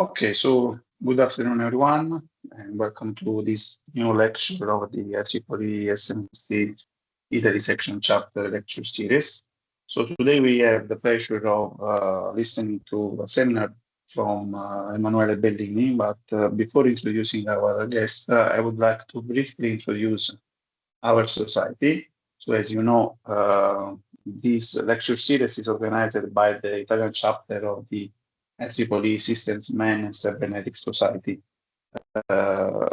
Okay, so good afternoon, everyone, and welcome to this new lecture of the IEEE SMC Italy Section Chapter lecture series. So today we have the pleasure of listening to a seminar from Emanuele Bellini, but before introducing our guest, I would like to briefly introduce our society. So as you know, this lecture series is organized by the Italian chapter of the IEEE Systems Men and Cybernetics Society. The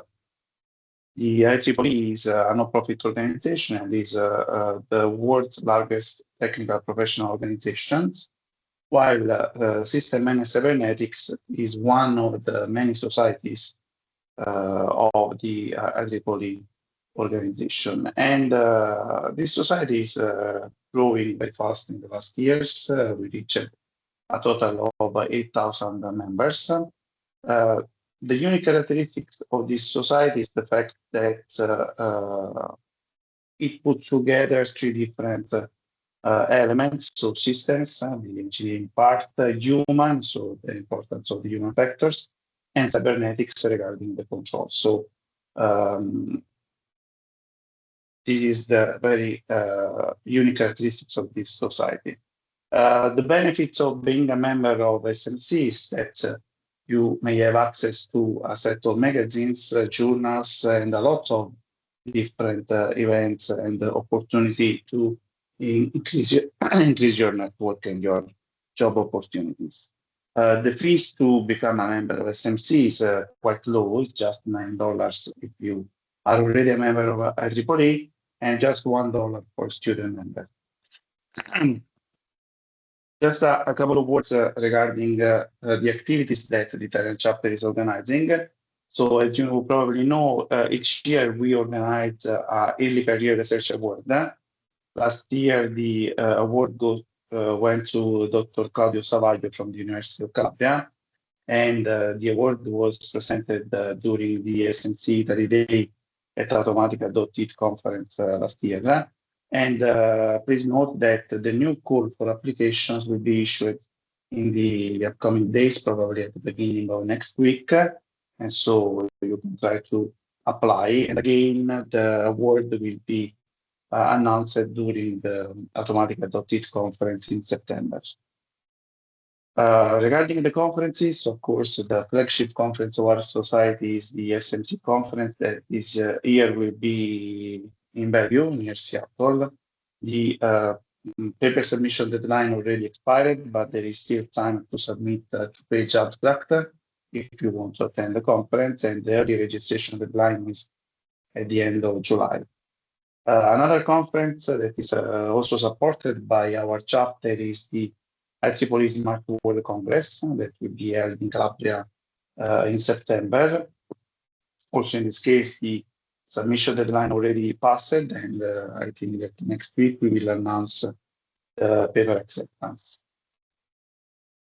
IEEE is a non-profit organization and is the world's largest technical professional organization, while System Men and Cybernetics is one of the many societies of the IEEE organization. And this society is growing very fast in the last years. We reached a total of 8,000 members. The unique characteristics of this society is the fact that it puts together three different elements, so systems, the engineering part, human, so the importance of the human factors, and cybernetics regarding the control. So this is the very unique characteristics of this society. The benefits of being a member of SMC is that you may have access to a set of magazines, journals, and a lot of different events and the opportunity to increase your network and your job opportunities. The fees to become a member of SMC is quite low. It's just $9 if you are already a member of IEEE, and just $1 for student member. Just a couple of words regarding the activities that the Italian chapter is organizing. So as you probably know, each year we organize a Early Career Research Award. Last year, the award went to Dr. Claudio Savaglio from the University of Calabria, and the award was presented during the SMC Italy Day at Automatica.it conference last year. And please note that the new call for applications will be issued in the upcoming days, probably at the beginning of next week. And so you can try to apply. And again, the award will be announced during the Automatica.it conference in September. Regarding the conferences, of course, the flagship conference of our society is the SMC conference that this year will be in Bellevue, near Seattle. The paper submission deadline already expired, but there is still time to submit a two-page abstract if you want to attend the conference, and the early registration deadline is at the end of July. Another conference that is also supported by our chapter is the IEEE Smart World Congress that will be held in Calabria in September. Also, in this case, the submission deadline already passed, and I think that next week we will announce the paper acceptance.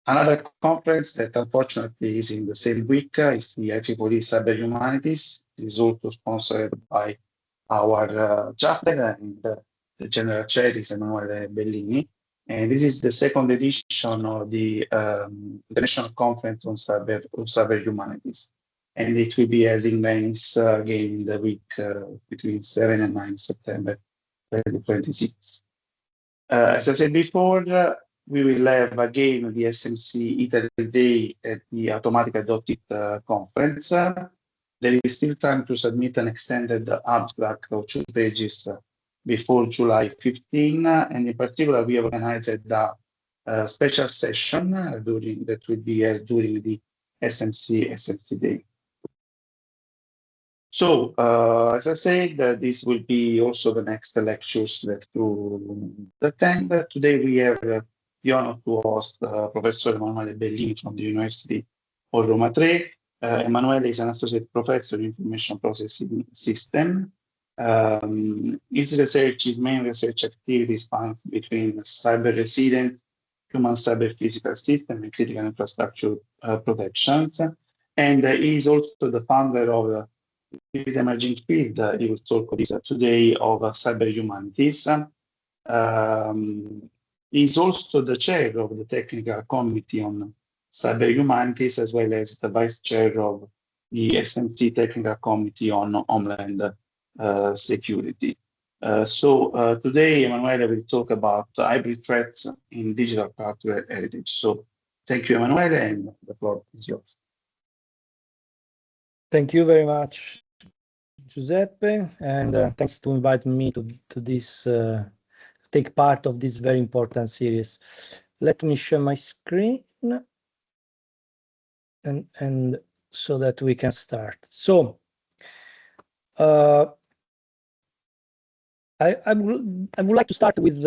Another conference that unfortunately is in the same week is the IEEE Cyber Humanities. It is also sponsored by our chapter, and the general chair is Emanuele Bellini. And this is the second edition of the International Conference on Cyber Humanities. And it will be held in Venice again in the week between 7 and 9 September 2026. As I said before, we will have again the SMC Italy Day at the Automatica.it conference. There is still time to submit an extended abstract of 2 pages before July 15, and in particular, we have organized a special session that will be held during the SMC Day. So, as I said, this will be also the next lectures that you attend. Today, we have the honor to host Professor Emanuele Bellini from the University of Roma 3. Emanuele is an associate professor in information processing system. His main research activity spans between cyber resilience, human cyber physical system, and critical infrastructure protections. And he is also the founder of this emerging field. He will talk about this today of cyber humanities. He is also the chair of the technical committee on Cyber Humanities, as well as the Vice Chair of the SMC Technical Committee on Homeland Security. Today, Emanuele will talk about hybrid threats in digital cultural heritage. So thank you, Emanuele, and the floor is yours. Thank you very much, Giuseppe, and thanks to inviting me to this, take part of this very important series. Let me share my screen, and so that we can start. So, I would like to start with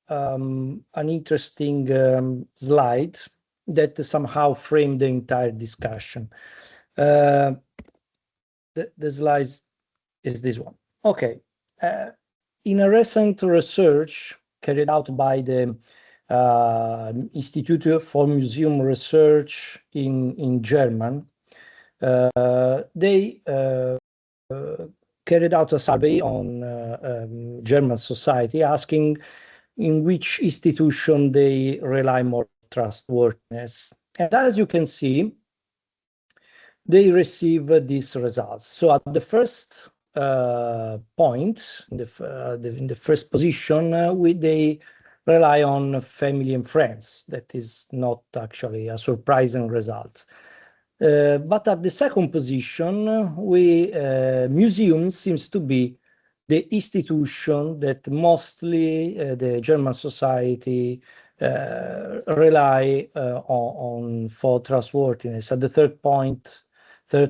an interesting slide that somehow framed the entire discussion. The slide is this one. Okay. In a recent research carried out by the Institute for Museum Research in Germany, they carried out a survey on German society, asking in which institution they rely more trustworthiness. And as you can see, they receive these results. So at the first point, in the first position, they rely on family and friends. That is not actually a surprising result. But at the second position, museums seems to be the institution that mostly the German society rely on for trustworthiness. At the third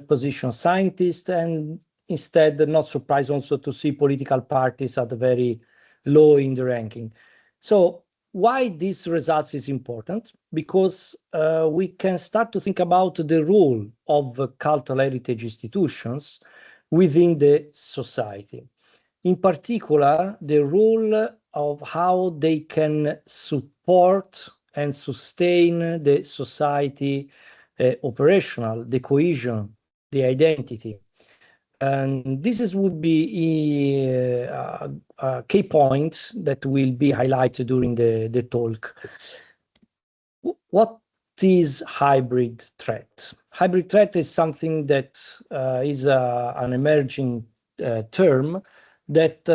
position, scientists, and instead, not surprised also to see political parties at very low in the ranking. So why these results is important? Because we can start to think about the role of cultural heritage institutions within the society. In particular, the role of how they can support and sustain the society operational, the cohesion, the identity. And this would be a key point that will be highlighted during the talk. What is hybrid threat? Hybrid threat is something that is an emerging term that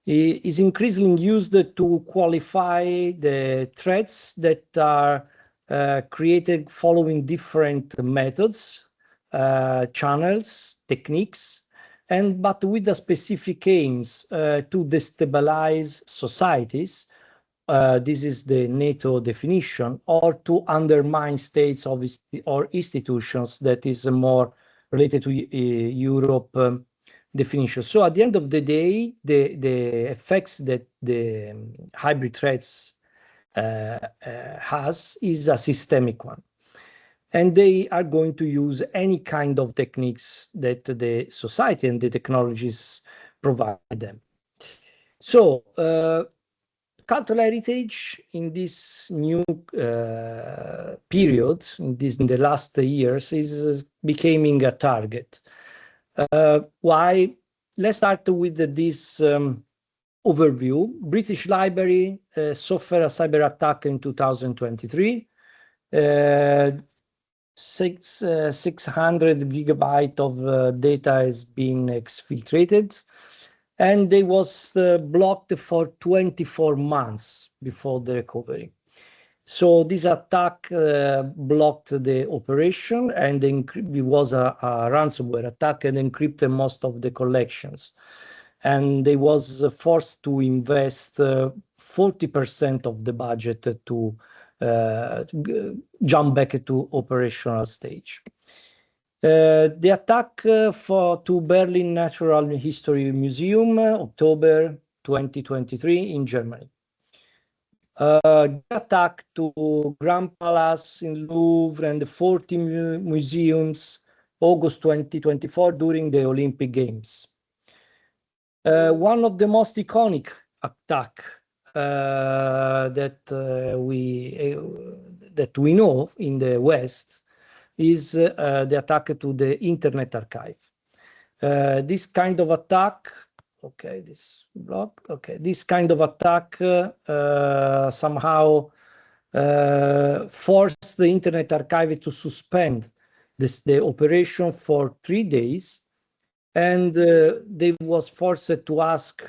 is increasingly used to qualify the threats that are created following different methods, channels, techniques, but with the specific aims to destabilize societies. This is the NATO definition, or to undermine states or institutions. That is more related to Europe definition. So at the end of the day, the effects that the hybrid threats has is a systemic one. And they are going to use any kind of techniques that the society and the technologies provide them. So cultural heritage in this new period, in the last years, is becoming a target. Why? Let's start with this overview. British Library suffered a cyber attack in 2023. 600 gigabytes of data has been exfiltrated, and they was blocked for 24 months before the recovery. So this attack blocked the operation, and it was a ransomware attack, and encrypted most of the collections. And they was forced to invest 40% of the budget to jump back to operational stage. The attack to Berlin Natural History Museum, October 2023 in Germany. The attack to Grand Palace in Louvre and the 40 museums, August 2024, during the Olympic Games. One of the most iconic attack that we know in the West is the attack to the Internet Archive. This kind of attack, okay, this block, okay, this kind of attack somehow forced the Internet Archive to suspend the operation for 3 days, and they was forced to ask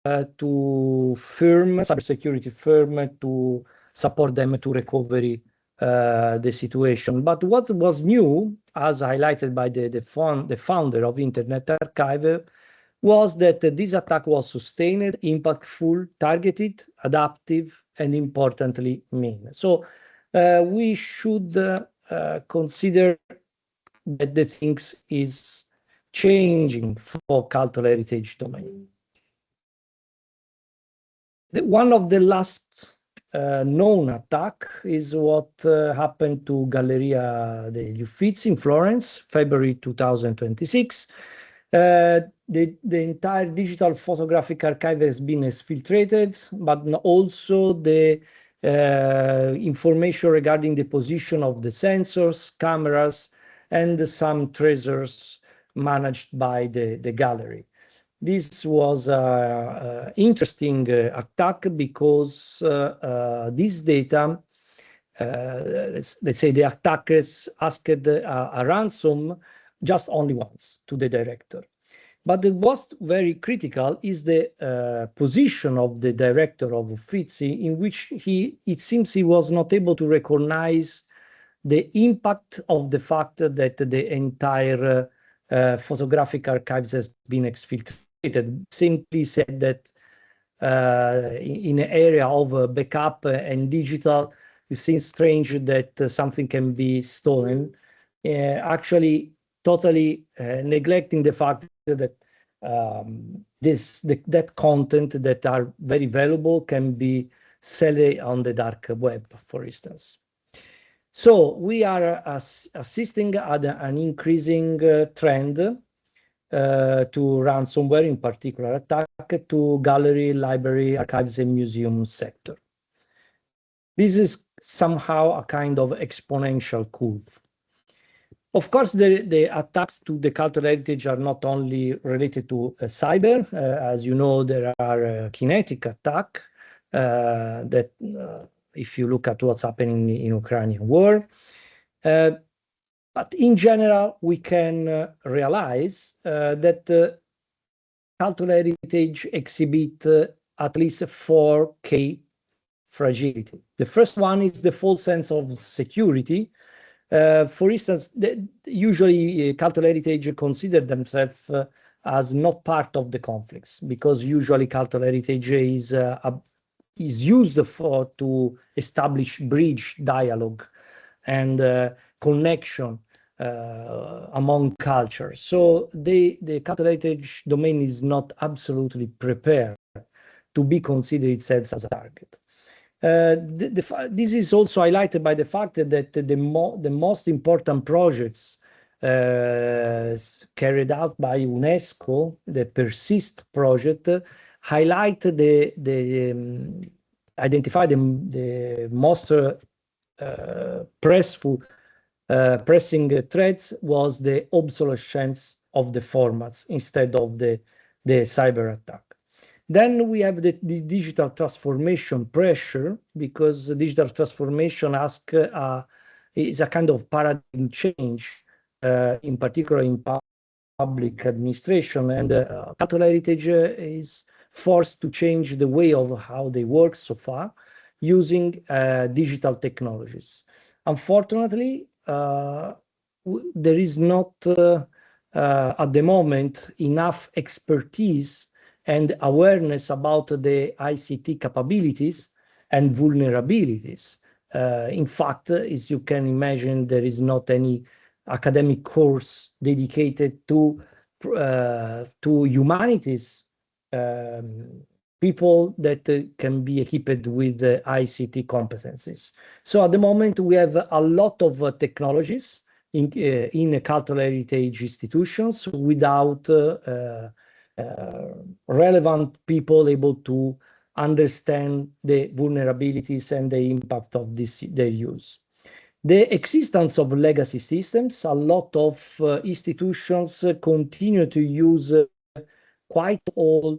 to cybersecurity firm to support them to recover the situation. But what was new, as highlighted by the founder of Internet Archive, was that this attack was sustained, impactful, targeted, adaptive, and importantly, mean. So we should consider that the things is changing for cultural heritage domain. One of the last known attack is what happened to Galleria degli Uffizi in Florence, February 2026. The entire digital photographic archive has been exfiltrated, but also the information regarding the position of the sensors, cameras, and some treasures managed by the gallery. This was an interesting attack because this data, let's say the attackers asked a ransom just only once to the director. But what's very critical is the position of the director of Uffizi, in which it seems he was not able to recognize the impact of the fact that the entire photographic archives has been exfiltrated. Simply said that in an area of backup and digital, it seems strange that something can be stolen. Actually, totally neglecting the fact that that content that are very valuable can be sold on the dark web, for instance. So we are assisting at an increasing trend to ransomware, in particular attack to gallery, library, archives, and museum sector. This is somehow a kind of exponential curve. Of course, the attacks to the cultural heritage are not only related to cyber. As you know, there are kinetic attack that if you look at what's happening in Ukrainian war. But in general, we can realize that cultural heritage exhibit at least 4 key fragility. The first one is the false sense of security. For instance, usually cultural heritage consider themselves as not part of the conflicts, because usually cultural heritage is used to establish bridge dialogue and connection among cultures. So the cultural heritage domain is not absolutely prepared to be considered itself as a target. This is also highlighted by the fact that the most important projects carried out by UNESCO, the PERSIST project, highlight identify the most pressing threats was the obsolescence of the formats instead of the cyber attack. Then we have the digital transformation pressure, because digital transformation is a kind of paradigm change, in particular in public administration, and cultural heritage is forced to change the way of how they work so far using digital technologies. Unfortunately, there is not at the moment enough expertise and awareness about the ICT capabilities and vulnerabilities. In fact, as you can imagine, there is not any academic course dedicated to humanities people that can be equipped with ICT competencies. So at the moment, we have a lot of technologies in cultural heritage institutions without relevant people able to understand the vulnerabilities and the impact of their use. The existence of legacy systems, a lot of institutions continue to use quite old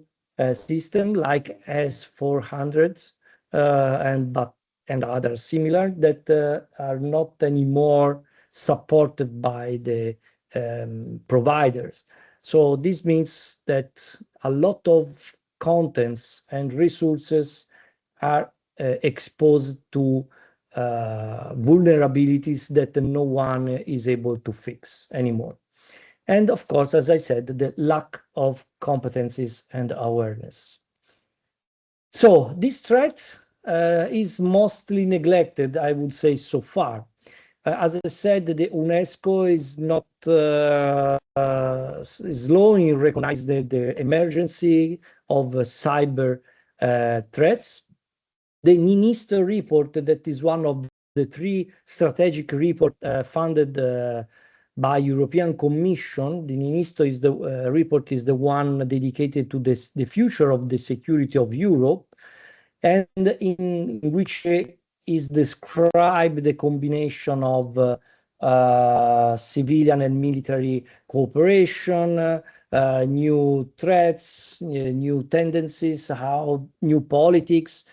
system like S400, but and others similar that are not anymore supported by the providers. So this means that a lot of contents and resources are exposed to vulnerabilities that no one is able to fix anymore. And of course, as I said, the lack of competencies and awareness. So this threat is mostly neglected, I would say, so far. As I said, the UNESCO is not slowly recognize the emergency of cyber threats. The NINISTO report, that is one of the 3 strategic reports funded by European Commission. The NINISTO is the report is the one dedicated to the future of the security of Europe, and in which is described the combination of civilian and military cooperation, new threats, new tendencies, how new politics.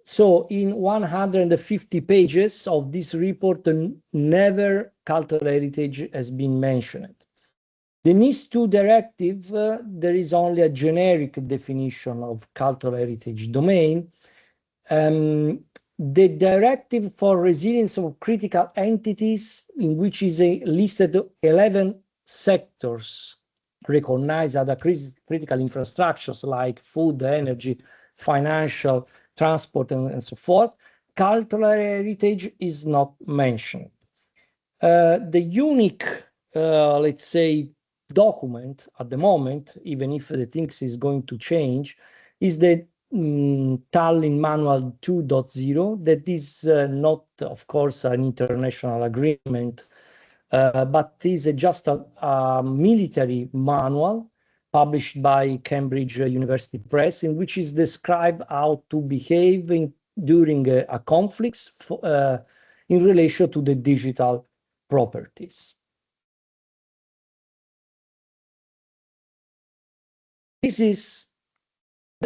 So in 150 pages of this report, never cultural heritage has been mentioned. The NIS2 directive, there is only a generic definition of cultural heritage domain. The directive for resilience of critical entities, in which is listed 11 sectors recognized as critical infrastructures like food, energy, financial, transport, and so forth, cultural heritage is not mentioned. The unique, let's say, document at the moment, even if the things is going to change, is the Tallinn Manual 2.0. That is not, of course, an international agreement, but is just a military manual published by Cambridge University Press, in which is described how to behave during a conflict in relation to the digital properties. This is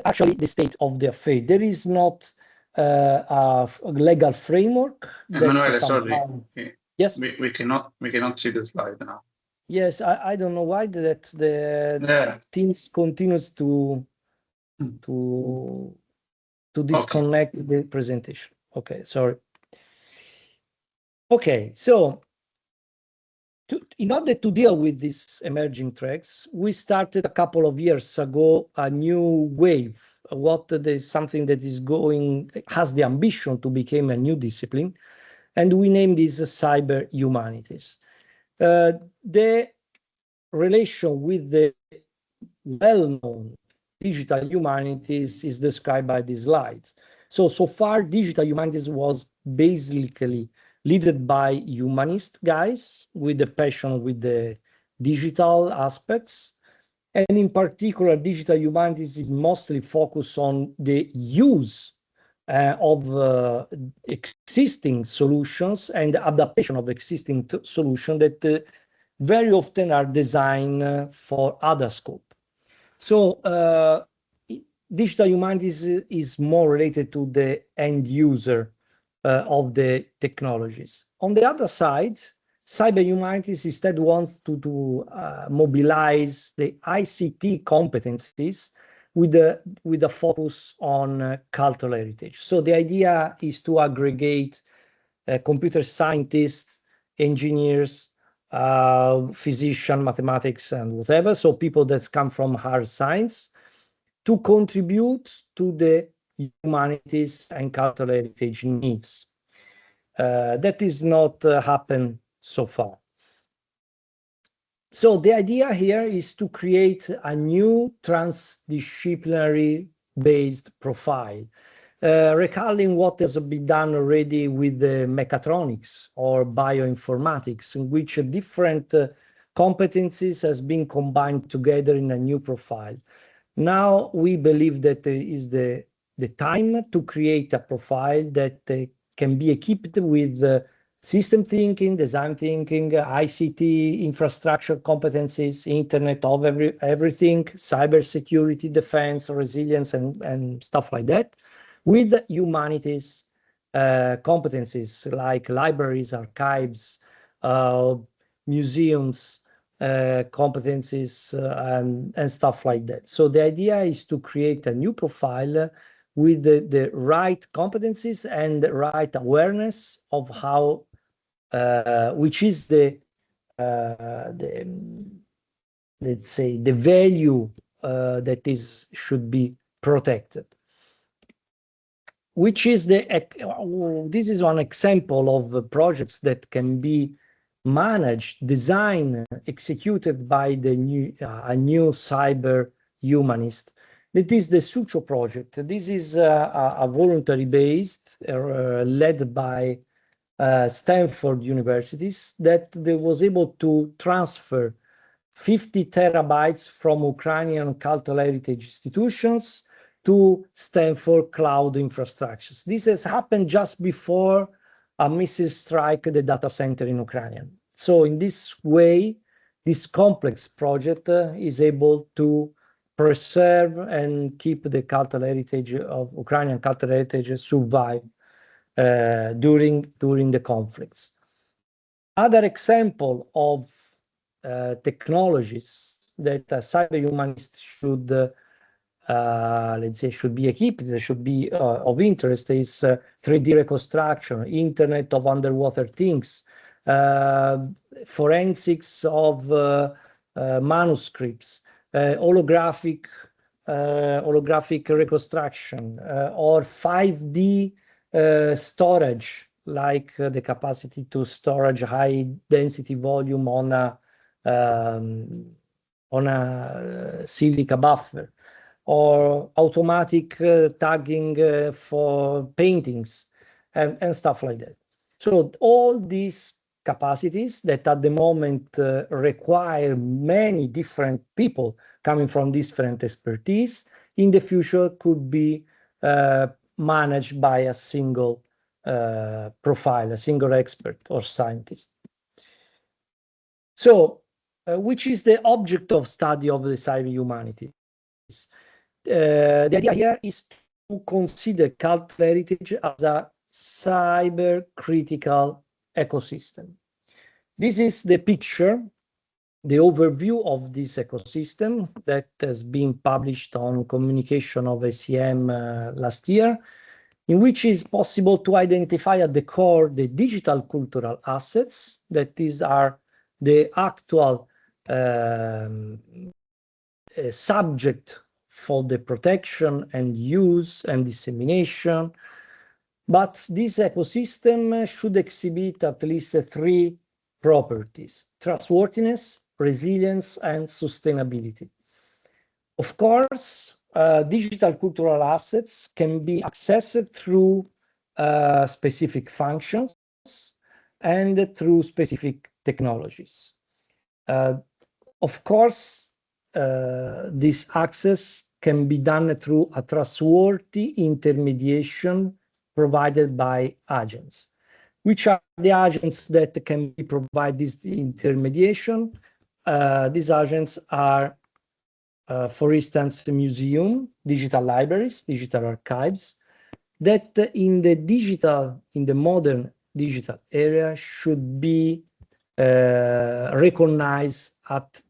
actually the state of the affair. There is not a legal framework. Emanuele, sorry. Yes. We cannot see the slide now. Yes, I don't know why that the Teams continues to disconnect the presentation. Okay, sorry. Okay, so in order to deal with these emerging threats, we started a couple of years ago a new wave. Something that has the ambition to become a new discipline, and we named this cyber humanities. The relation with the well-known digital humanities is described by these slides. So far, digital humanities was basically led by humanist guys with the passion with the digital aspects. And in particular, digital humanities is mostly focused on the use of existing solutions and the adaptation of existing solutions that very often are designed for other scope. So digital humanities is more related to the end user of the technologies. On the other side, cyber humanities instead wants to mobilize the ICT competencies with a focus on cultural heritage. So the idea is to aggregate computer scientists, engineers, physicians, mathematics, and whatever. So people that come from hard science to contribute to the humanities and cultural heritage needs. That is not happened so far. So the idea here is to create a new transdisciplinary based profile, recalling what has been done already with the mechatronics or bioinformatics, in which different competencies has been combined together in a new profile. Now we believe that is the time to create a profile that can be equipped with system thinking, design thinking, ICT, infrastructure competencies, internet of everything, cybersecurity, defense, resilience, and stuff like that, with humanities competencies like libraries, archives, museums, competencies, and stuff like that. So the idea is to create a new profile with the right competencies and the right awareness of how, which is let's say, the value that should be protected. Which is this is one example of projects that can be managed, designed, executed by the a new cyber humanist. That is the Sucho project. This is a voluntary based, led by Stanford universities, that was able to transfer 50 terabytes from Ukrainian cultural heritage institutions to Stanford cloud infrastructures. This has happened just before a missile strike the data center in Ukraine. So in this way, this complex project is able to preserve and keep the cultural heritage of Ukrainian cultural heritage survive during the conflicts. Other example of technologies that cyber humanists should let's say should be equipped, should be of interest is 3D reconstruction, Internet of Underwater Things, forensics of manuscripts, holographic reconstruction, or 5D storage, like the capacity to storage high density volume on a silica buffer, or automatic tagging for paintings and stuff like that. So all these capacities that at the moment require many different people coming from different expertise, in the future could be managed by a single profile, a single expert or scientist. So, which is the object of study of the cyber humanities? The idea here is to consider cultural heritage as a cyber critical ecosystem. This is the picture, the overview of this ecosystem that has been published on Communication of ACM last year, in which is possible to identify at the core the digital cultural assets, that these are the actual subject for the protection and use and dissemination. But this ecosystem should exhibit at least three properties: trustworthiness, resilience, and sustainability. Of course, digital cultural assets can be accessed through specific functions and through specific technologies. Of course, this access can be done through a trustworthy intermediation provided by agents. Which are the agents that can provide this intermediation? These agents are, for instance, museum, digital libraries, digital archives, that in the modern digital area should be recognized at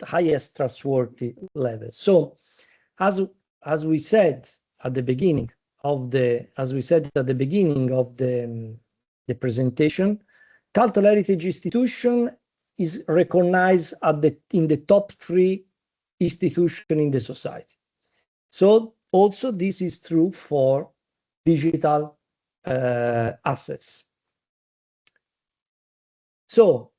highest trustworthy level. So, as we said at the beginning of the presentation, cultural heritage institution is recognized in the top 3 institutions in the society. So also this is true for digital assets. So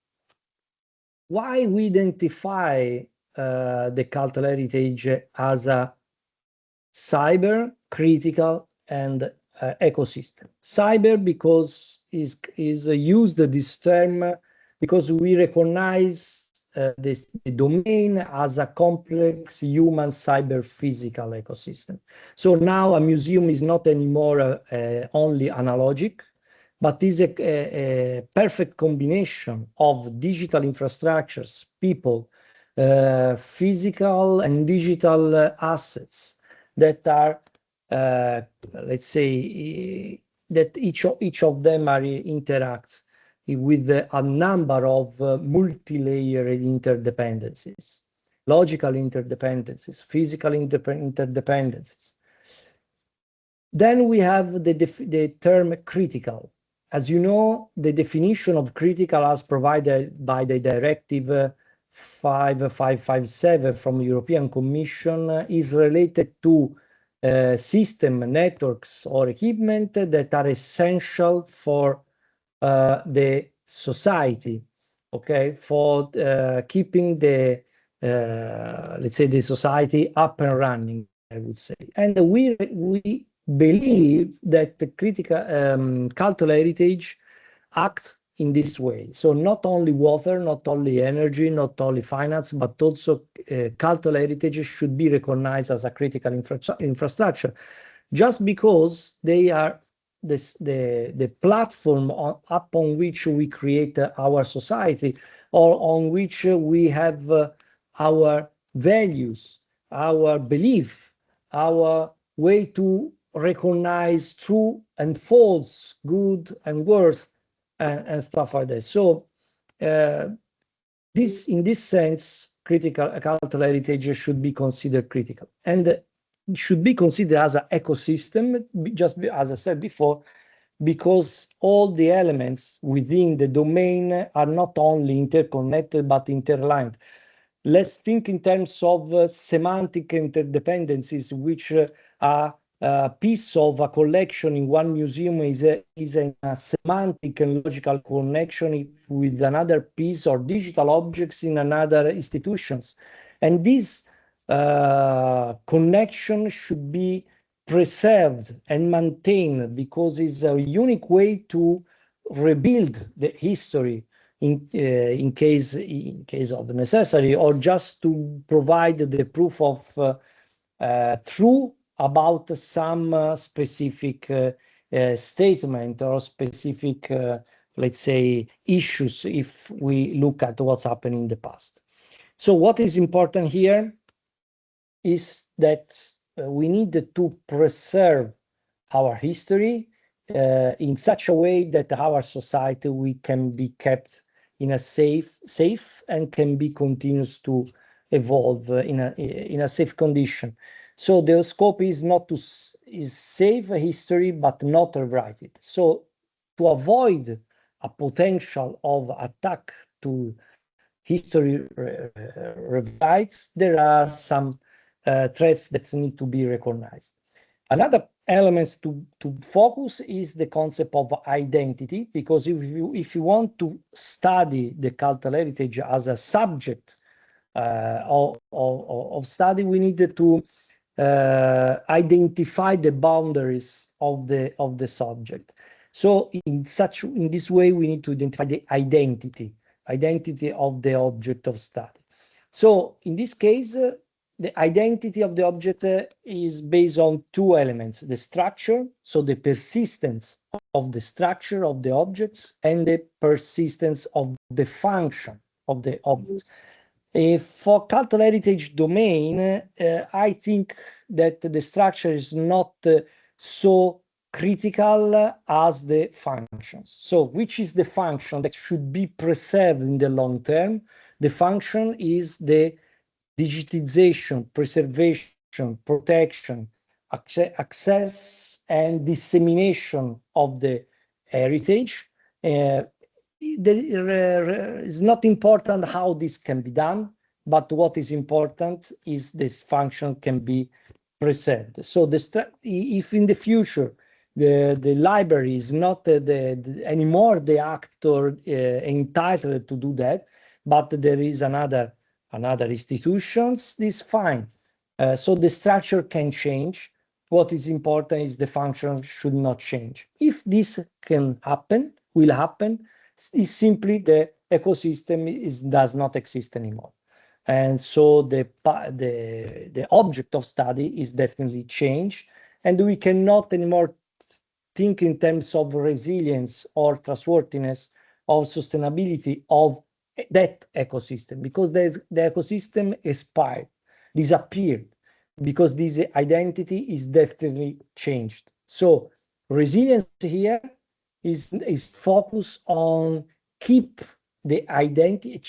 why we identify the cultural heritage as a cyber critical and ecosystem? Cyber, because is used this term because we recognize the domain as a complex human cyber physical ecosystem. So now a museum is not anymore only analogic, but is a perfect combination of digital infrastructures, people, physical and digital assets that are let's say, that each of them are interacts with a number of multi-layered interdependencies, logical interdependencies, physical interdependencies. Then we have the term critical. As you know, the definition of critical as provided by the Directive 5557 from the European Commission is related to system, networks, or equipment that are essential for the society, okay, for keeping the, let's say, the society up and running, I would say. And we believe that the critical cultural heritage acts in this way. So not only water, not only energy, not only finance, but also cultural heritage should be recognized as a critical infrastructure, just because they are the platform upon which we create our society, or on which we have our values, our belief, our way to recognize true and false, good and worse, and stuff like that. So in this sense, critical cultural heritage should be considered critical, and it should be considered as an ecosystem, just as I said before, because all the elements within the domain are not only interconnected but interlined. Let's think in terms of semantic interdependencies, which are a piece of a collection in one museum is a semantic and logical connection with another piece or digital objects in another institutions. And this connection should be preserved and maintained, because it's a unique way to rebuild the history in case of necessary, or just to provide the proof of true about some specific statement or specific, let's say, issues, if we look at what's happened in the past. So what is important here is that we need to preserve our history in such a way that our society we can be kept in a safe and can be continuous to evolve in a safe condition. So the scope is not to save a history, but not rewrite it. So to avoid a potential of attack to history rewrites, there are some threats that need to be recognized. Another element to focus is the concept of identity, because if you want to study the cultural heritage as a subject of study, we need to identify the boundaries of the subject. So in this way, we need to identify the identity of the object of study. So in this case, the identity of the object is based on two elements: the structure, so the persistence of the structure of the objects, and the persistence of the function of the objects. For cultural heritage domain, I think that the structure is not so critical as the functions. So which is the function that should be preserved in the long term? The function is the digitization, preservation, protection, access and dissemination of the heritage. It's not important how this can be done, but what is important is this function can be preserved. So if in the future the library is not anymore the actor entitled to do that, but there is another institutions, this fine. So the structure can change. What is important is the function should not change. If this will happen, is simply the ecosystem does not exist anymore. And so the object of study is definitely changed, and we cannot anymore think in terms of resilience or trustworthiness or sustainability of that ecosystem, because the ecosystem expired, disappeared. because this identity is definitely changed. So resilience here is focused on keep the identity,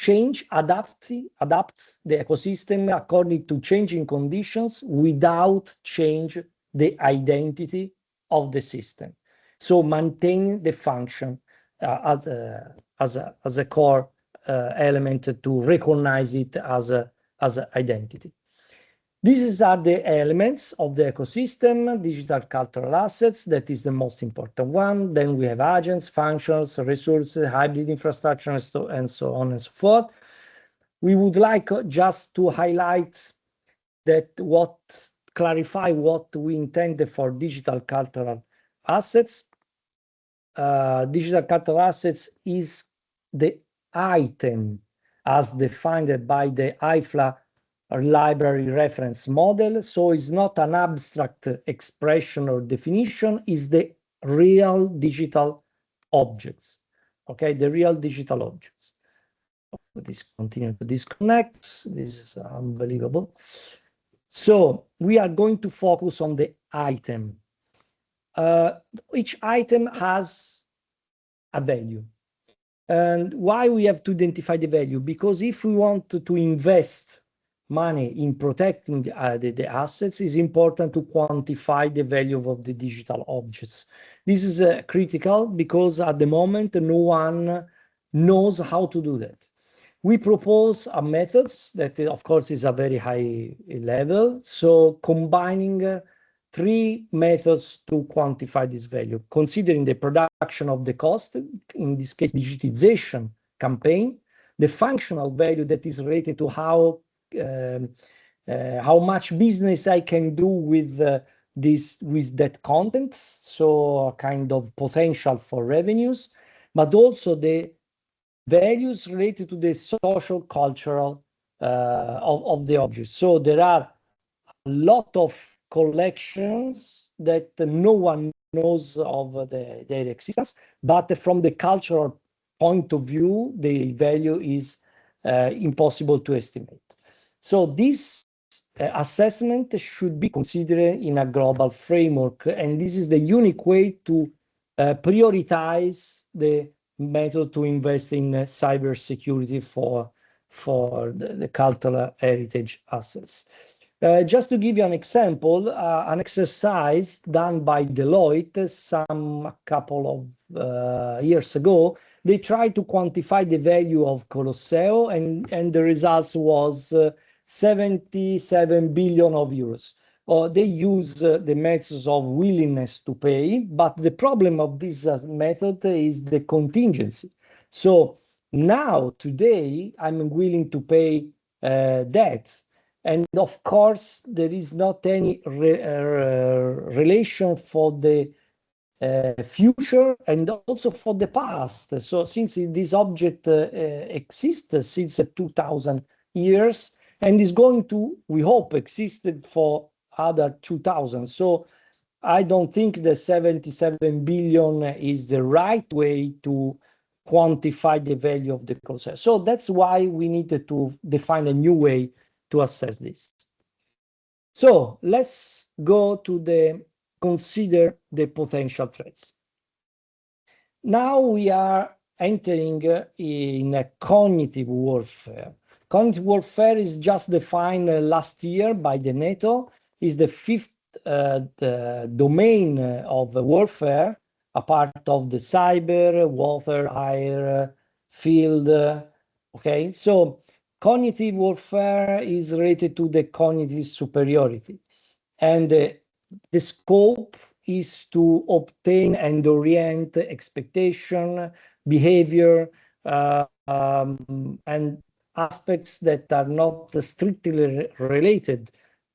adapts the ecosystem according to changing conditions without change the identity of the system. So maintain the function as a core element to recognize it as an identity. These are the elements of the ecosystem, digital cultural assets, that is the most important one. Then we have agents, functions, resources, hybrid infrastructure, and so on and so forth. We would like just to highlight that clarify what we intended for digital cultural assets. Digital cultural assets is the item as defined by the IFLA library reference model. So it's not an abstract expression or definition, it's the real digital objects. Okay, the real digital objects. This continue to disconnect. This is unbelievable. So we are going to focus on the item. Each item has a value. And why we have to identify the value? Because if we want to invest money in protecting the assets, it's important to quantify the value of the digital objects. This is critical because at the moment, no one knows how to do that. We propose a methods that, of course, is a very high level. So combining three methods to quantify this value, considering the production of the cost, in this case, digitization campaign, the functional value that is related to how much business I can do with that content, so a kind of potential for revenues, but also the values related to the social cultural of the objects. So there are a lot of collections that no one knows of their existence, but from the cultural point of view, the value is impossible to estimate. So this assessment should be considered in a global framework, and this is the unique way to prioritize the method to invest in cybersecurity for the cultural heritage assets. Just to give you an example, an exercise done by Deloitte a couple of years ago, they tried to quantify the value of Colosseo, and the results was 77 billion of euros. They use the methods of willingness to pay, but the problem of this method is the contingency. So now, today, I'm willing to pay debts. And of course, there is not any relation for the future and also for the past. So since this object exists since 2000 years and is going to, we hope, existed for other 2000. So I don't think the 77 billion is the right way to quantify the value of the Colosseo. So that's why we needed to define a new way to assess this. So let's go to consider the potential threats. Now we are entering in a cognitive warfare. Cognitive warfare is just defined last year by the NATO, is the fifth domain of warfare, a part of the cyber, water, air, field. Okay, so cognitive warfare is related to the cognitive superiority. And the scope is to obtain and orient expectation, behavior, and aspects that are not strictly related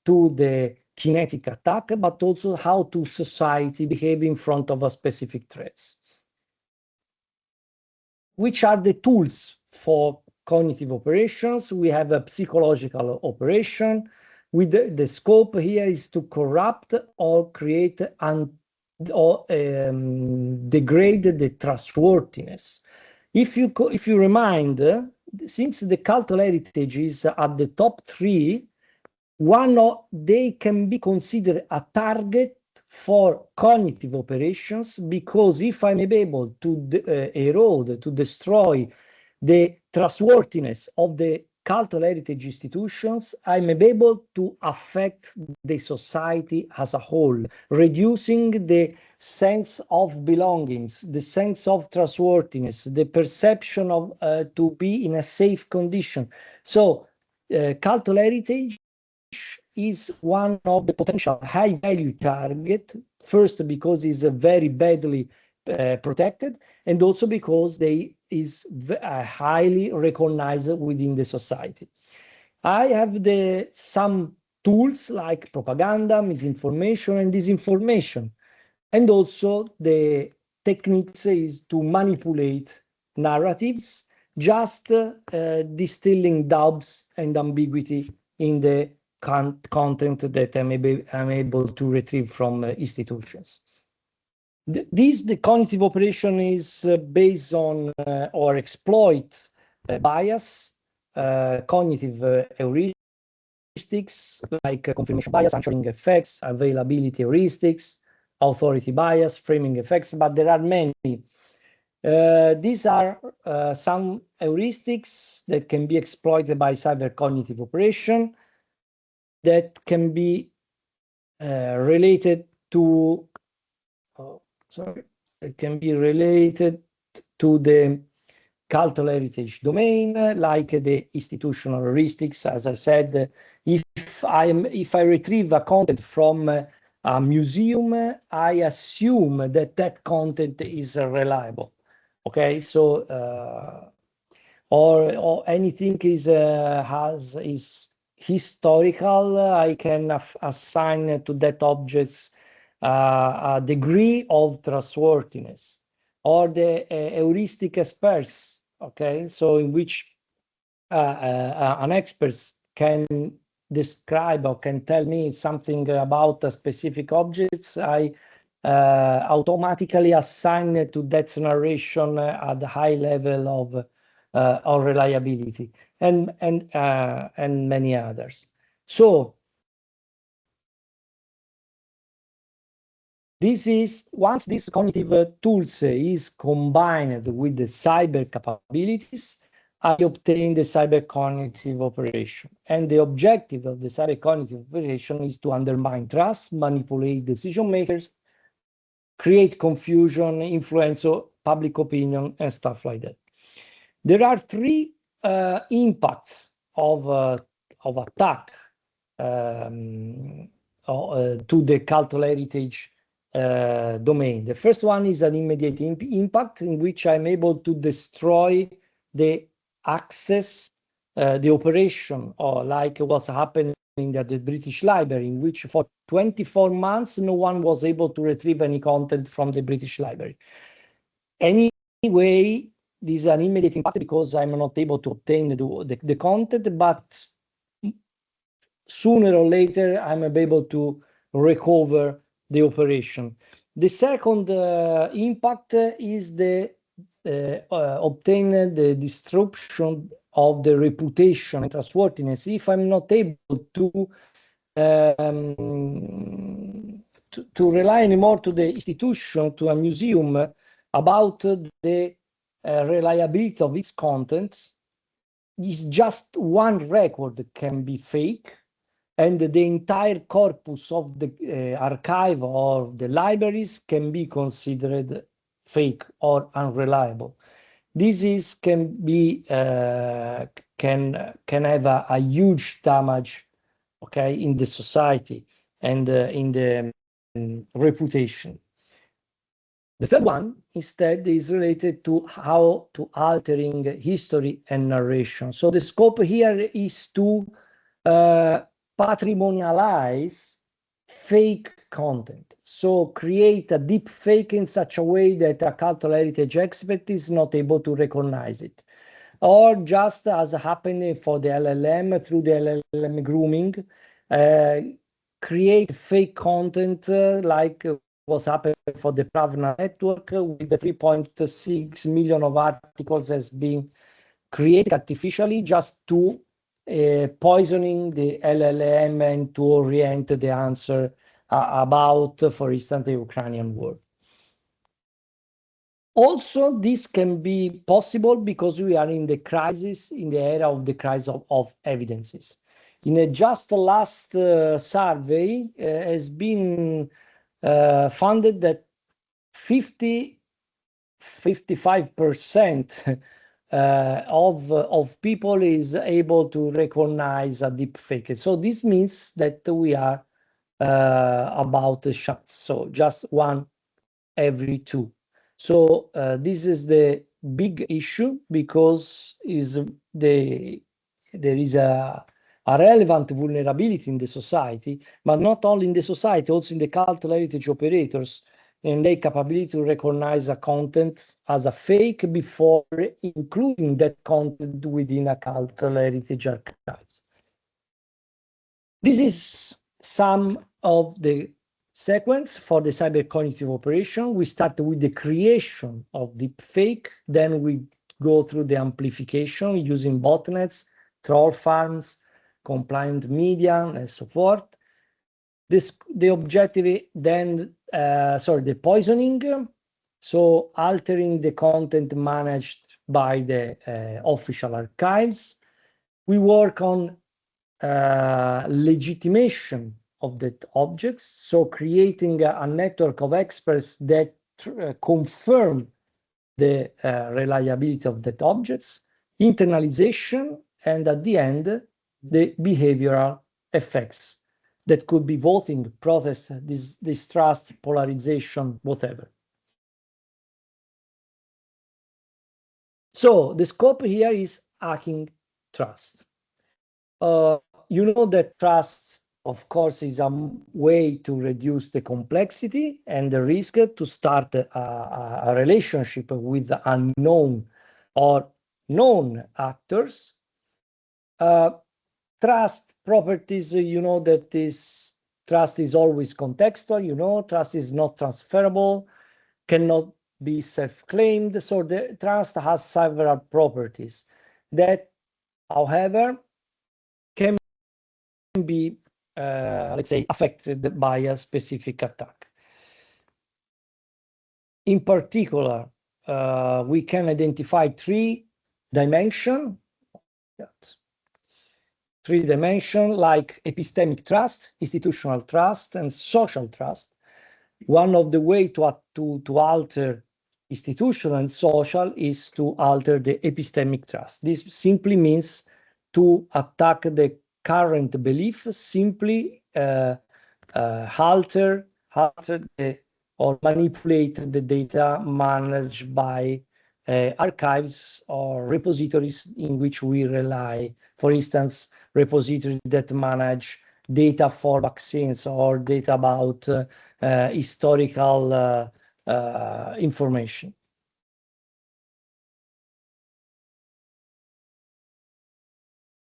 to the kinetic attack, but also how to society behave in front of a specific threats. Which are the tools for cognitive operations? We have a psychological operation. With the scope here is to corrupt or create or degrade the trustworthiness. If you remind, since the cultural heritage is at the top 3, they can be considered a target for cognitive operations, because if I'm able to erode, to destroy the trustworthiness of the cultural heritage institutions, I'm able to affect the society as a whole, reducing the sense of belongings, the sense of trustworthiness, the perception of to be in a safe condition. So cultural heritage is one of the potential high value target, first because it's very badly protected, and also because they is highly recognized within the society. I have some tools like propaganda, misinformation, and disinformation, and also the techniques is to manipulate narratives, just distilling doubts and ambiguity in the content that I'm able to retrieve from institutions. The cognitive operation is based on or exploit bias, cognitive heuristics like confirmation bias, anchoring effects, availability heuristics, authority bias, framing effects, but there are many. These are some heuristics that can be exploited by cyber cognitive operation that can be related to it can be related to the cultural heritage domain, like the institutional heuristics. As I said, if I retrieve a content from a museum, I assume that that content is reliable. Okay, so or anything is historical, I can assign to that objects a degree of trustworthiness, or the heuristic experts. Okay, so in which an expert can describe or can tell me something about a specific objects, I automatically assign to that narration at the high level of reliability, and many others. So this is, once this cognitive tools is combined with the cyber capabilities, I obtain the cyber cognitive operation. And the objective of the cyber cognitive operation is to undermine trust, manipulate decision makers, create confusion, influence public opinion, and stuff like that. There are three impacts of attack to the cultural heritage domain. The first one is an immediate impact, in which I'm able to destroy the access, the operation, or like what's happening at the British Library, in which for 24 months no one was able to retrieve any content from the British Library. Anyway, this is an immediate impact because I'm not able to obtain the content, but sooner or later I'm able to recover the operation. The second impact is the obtain the disruption of the reputation and trustworthiness. If I'm not able to rely anymore to the institution, to a museum, about the reliability of its contents, is just one record that can be fake, and the entire corpus of the archive or the libraries can be considered fake or unreliable. This can have a huge damage, okay, in the society and in the reputation. The third one, instead, is related to how to altering history and narration. So the scope here is to patrimonialize fake content. So create a deep fake in such a way that a cultural heritage expert is not able to recognize it. Or just as happened for the LLM, through the LLM grooming, create fake content like what's happened for the Pravna network, with the 3.6 million of articles has been created artificially just to poisoning the LLM and to orient the answer about, for instance, the Ukrainian war. Also, this can be possible because we are in the crisis, in the era of the crisis of evidences. In a just last survey has been founded that 55% of people is able to recognize a deep fake. So this means that we are about a chance. So just 1 every 2. So this is the big issue because there is a relevant vulnerability in the society, but not only in the society, also in the cultural heritage operators and their capability to recognize a content as a fake before including that content within a cultural heritage archives. This is some of the sequence for the cyber cognitive operation. We start with the creation of deepfake, then we go through the amplification using botnets, troll farms, compliant media, and so forth. The objective then, the poisoning, so altering the content managed by the official archives. We work on legitimation of that objects, so creating a network of experts that confirm the reliability of that objects, internalization, and at the end, the behavioral effects that could be voting, protest, distrust, polarization, whatever. So the scope here is hacking trust. You know that trust, of course, is a way to reduce the complexity and the risk to start a relationship with unknown or known actors. Trust properties, you know that this trust is always contextual, you know, trust is not transferable, cannot be self-claimed. So the trust has several properties that, however, can be, let's say, affected by a specific attack. In particular, we can identify 3 dimensions. Like epistemic trust, institutional trust, and social trust. One of the ways to alter institutional and social is to alter the epistemic trust. This simply means to attack the current belief, simply alter or manipulate the data managed by archives or repositories in which we rely. For instance, repositories that manage data for vaccines or data about historical information.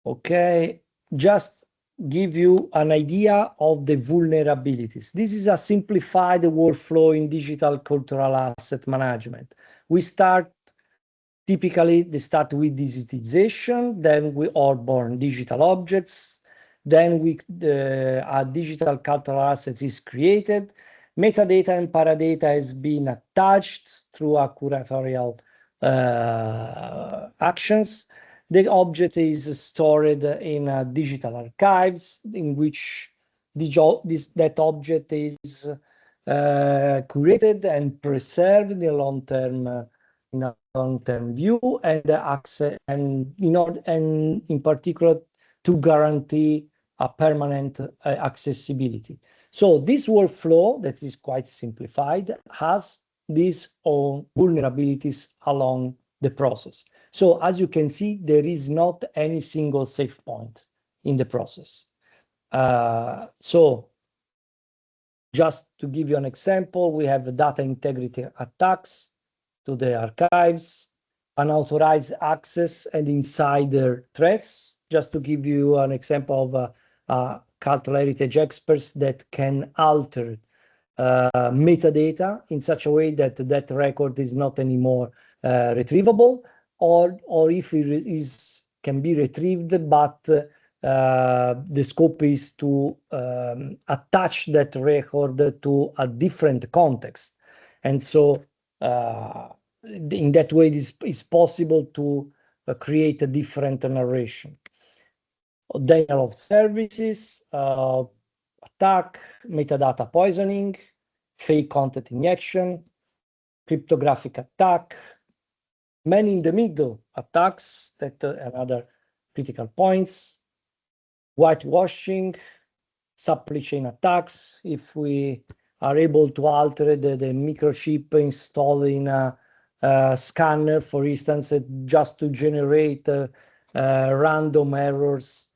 Okay, just give you an idea of the vulnerabilities. This is a simplified workflow in digital cultural asset management. Typically, they start with digitization, then we onboard digital objects, then a digital cultural asset is created, metadata and paradata has been attached through a curatorial actions. The object is stored in digital archives in which that object is curated and preserved in a long-term view, and access, and in particular to guarantee a permanent accessibility. So this workflow that is quite simplified has these own vulnerabilities along the process. So as you can see, there is not any single safe point in the process. So just to give you an example, we have data integrity attacks to the archives, unauthorized access and insider threats. Just to give you an example of cultural heritage experts that can alter metadata in such a way that that record is not anymore retrievable, or if it is can be retrieved, but the scope is to attach that record to a different context. And so in that way, it is possible to create a different narration. Denial of services, attack, metadata poisoning, fake content injection, cryptographic attack, man-in-the-middle attacks, that another critical points, whitewashing, supply chain attacks. If we are able to alter the microchip installed in a scanner, for instance, just to generate random errors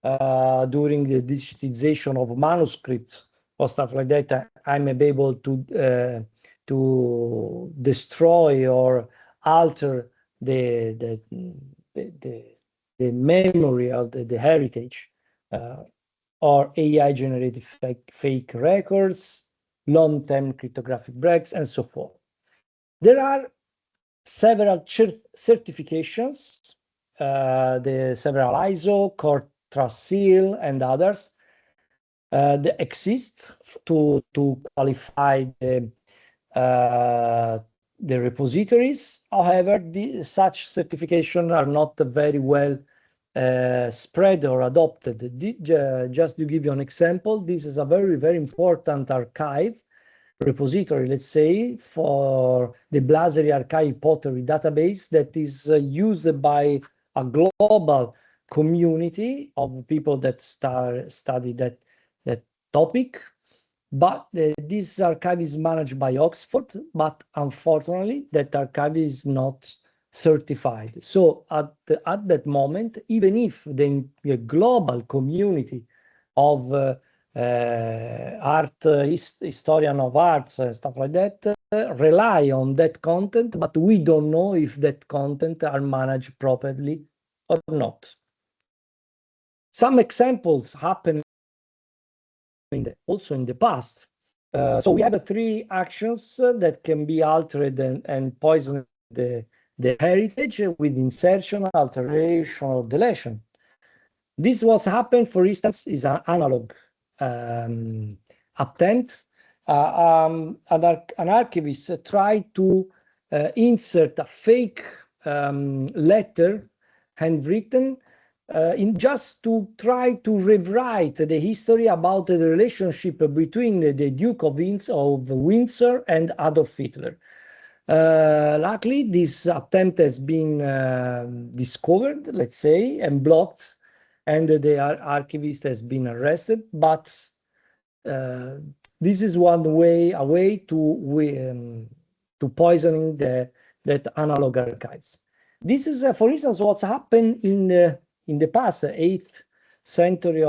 during the digitization of manuscripts or stuff like that, I'm able to destroy or alter the memory of the heritage, or AI-generated fake records, long-term cryptographic breaks, and so forth. There are several certifications, the several ISO, Core Trust Seal, and others that exist to qualify the repositories. However, such certifications are not very well spread or adopted. Just to give you an example, this is a very, very important archive repository, let's say, for the Blaseri Archive Pottery database that is used by a global community of people that study that topic. But this archive is managed by Oxford, but unfortunately, that archive is not certified. So at that moment, even if the global community of historian of arts and stuff like that rely on that content, but we don't know if that content are managed properly or not. Some examples happen also in the past. So we have 3 actions that can be altered and poison the heritage with insertion, alteration, or deletion. This was happened, for instance, is an analog attempt. An archivist tried to insert a fake letter, handwritten, in just to try to rewrite the history about the relationship between the Duke of Windsor and Adolf Hitler. Luckily, this attempt has been discovered, let's say, and blocked, and the archivist has been arrested. But this is a way to poisoning that analog archives. This is, for instance, what's happened in the past 8th century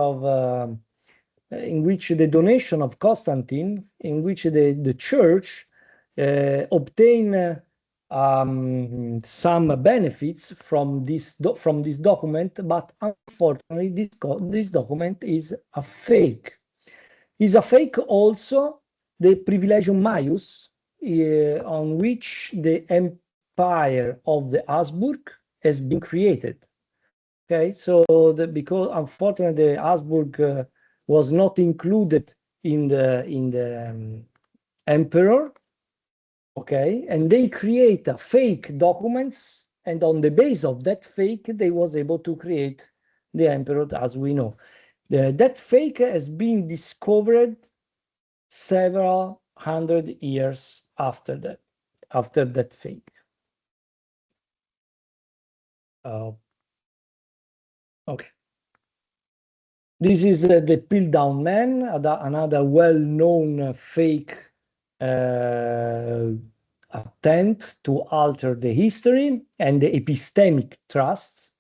in which the donation of Constantine, in which the church obtained some benefits from this document, but unfortunately this document is a fake. Is a fake also the Privilegium Maius, on which the empire of the Habsburg has been created. Okay, so because unfortunately the Habsburg was not included in the emperor. Okay, and they create a fake documents, and on the base of that fake, they was able to create the emperor as we know. That fake has been discovered several hundred years after that fake. Okay. This is the Piltdown Man, another well-known fake attempt to alter the history and the epistemic trust.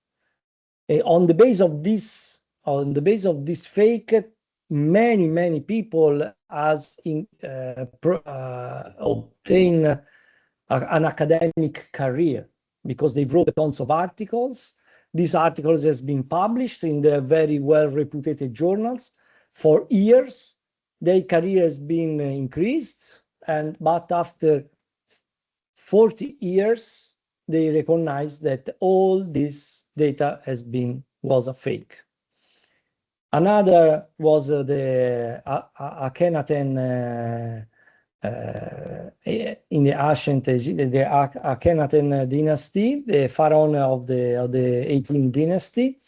On the base of this fake, many people has obtained an academic career because they wrote tons of articles. These articles has been published in the very well-reputed journals for years. Their career has been increased, but after 40 years, they recognize that all these data was a fake. Another was the Akhenaten in the ancient the Akhenaten dynasty, the pharaoh of the 18th dynasty,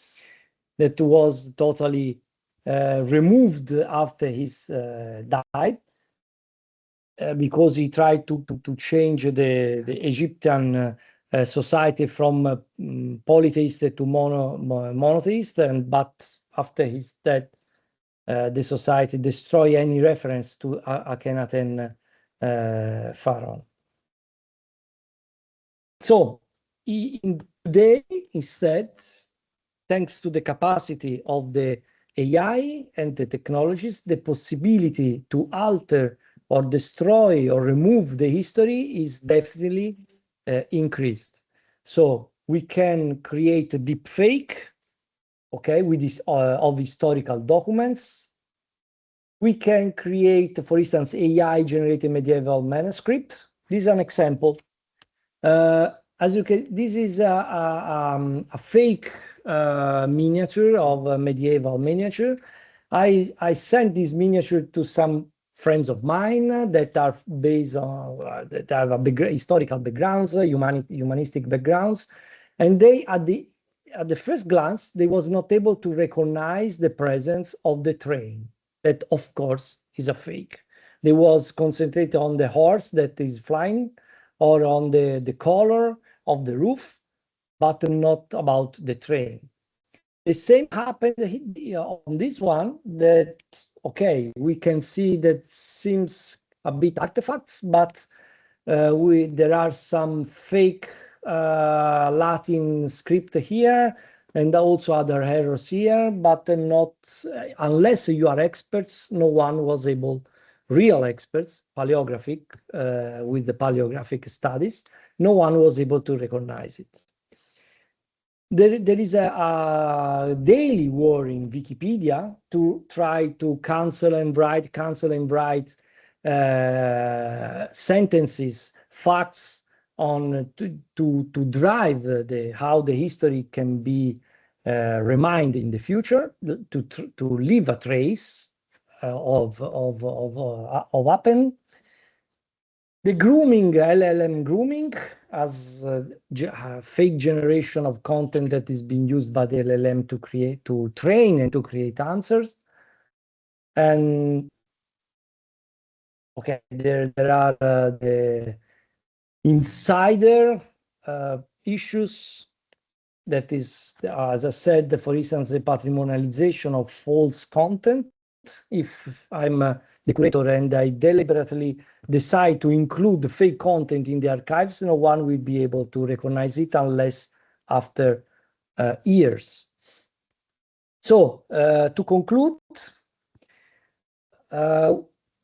that was totally removed after his died, because he tried to change the Egyptian society from polytheist to monotheist, but after his death, the society destroyed any reference to Akhenaten pharaoh. So today, instead, thanks to the capacity of the AI and the technologies, the possibility to alter or destroy or remove the history is definitely increased. So we can create a deep fake, okay, with this of historical documents. We can create, for instance, AI-generated medieval manuscript. This is an example. As you can, this is a fake miniature of a medieval miniature. I sent this miniature to some friends of mine that are based on that have a historical backgrounds, humanistic backgrounds, and they at the first glance they was not able to recognize the presence of the train. That of course is a fake. They was concentrated on the horse that is flying or on the color of the roof, but not about the train. The same happened on this one, that, okay, we can see that seems a bit artifacts, but there are some fake Latin script here, and also other errors here, but not, unless you are experts, no one was able, real experts, paleographic, with the paleographic studies, no one was able to recognize it. There is a daily war in Wikipedia to try to cancel and write sentences, facts on to drive how the history can be reminded in the future, to leave a trace of happen. The grooming, LLM grooming, as a fake generation of content that is being used by the LLM to train and to create answers. And okay, there are the insider issues. That is, as I said, for instance, the patrimonialization of false content. If I'm the curator and I deliberately decide to include fake content in the archives, no one will be able to recognize it unless after years. So to conclude,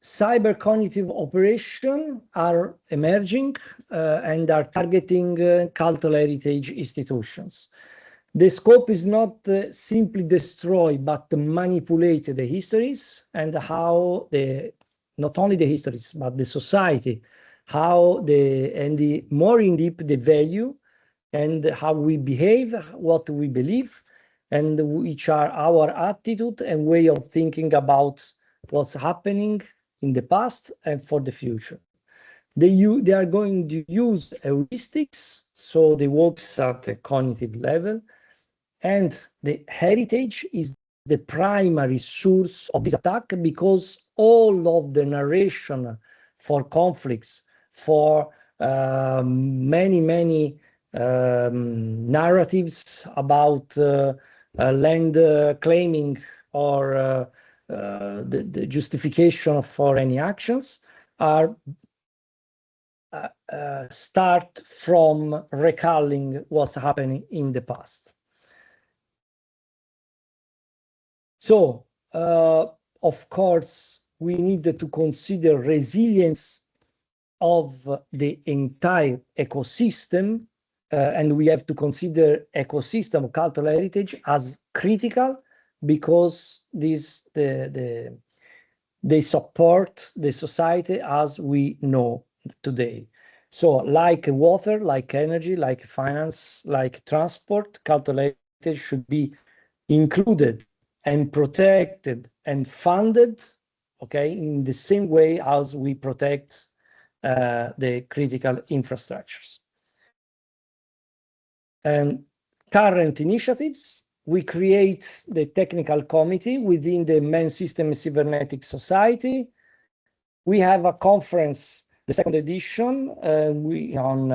cyber cognitive operations are emerging and are targeting cultural heritage institutions. The scope is not simply destroy, but manipulate the histories and how not only the histories, but the society, how the more in deep the value and how we behave, what we believe, and which are our attitude and way of thinking about what's happening in the past and for the future. They are going to use heuristics, so they work at a cognitive level, and the heritage is the primary source of this attack, because all of the narration for conflicts, for many narratives about land claiming or the justification for any actions are start from recalling what's happening in the past. So, of course, we need to consider resilience of the entire ecosystem, and we have to consider ecosystem of cultural heritage as critical, because they support the society as we know today. So like water, like energy, like finance, like transport, calculated should be included and protected and funded, okay, in the same way as we protect the critical infrastructures. And current initiatives, we create the technical committee within the Main System and Cybernetics Society. We have a conference, the second edition, on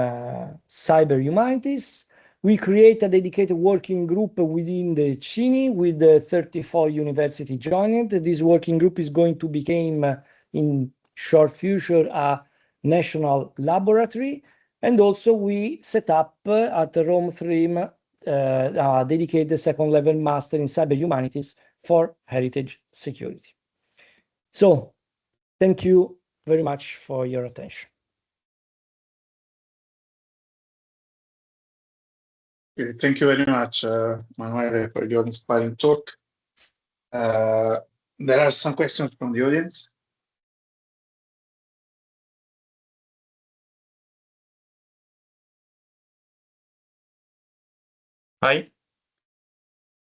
cyber humanities. We create a dedicated working group within the CINI with the 34 university joining. This working group is going to become in short future a national laboratory. And also we set up at Rome 3 a dedicated second level master in cyber humanities for heritage security. So thank you very much for your attention. Thank you very much, Emanuele, for your inspiring talk. There are some questions from the audience. Hi.